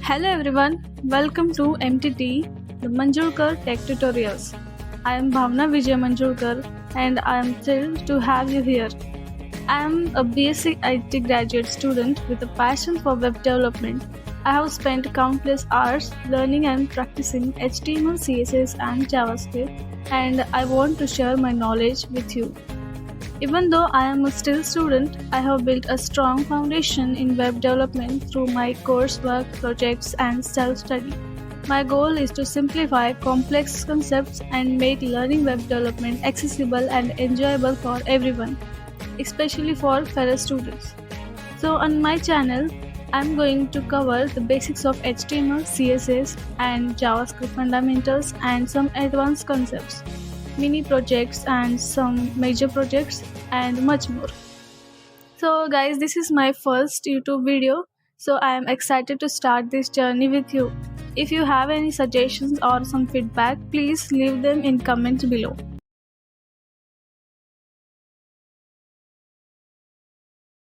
Hello everyone, welcome to MTT, the Manjulkar Tech Tutorials. I am Bhavna Vijay Manjulkar and I am thrilled to have you here. I am a BSc IT graduate student with a passion for web development. I have spent countless hours learning and practicing HTML, CSS and JavaScript, and I want to share my knowledge with you. Even though I am a still student, I have built a strong foundation in web development through my coursework, projects, and self-study. My goal is to simplify complex concepts and make learning web development accessible and enjoyable for everyone, especially for fellow students. So on my channel, I'm going to cover the basics of HTML, CSS, and JavaScript fundamentals and some advanced concepts, mini projects and some major projects and much more. So guys, this is my first YouTube video, so I am excited to start this journey with you. If you have any suggestions or some feedback, please leave them in comments below.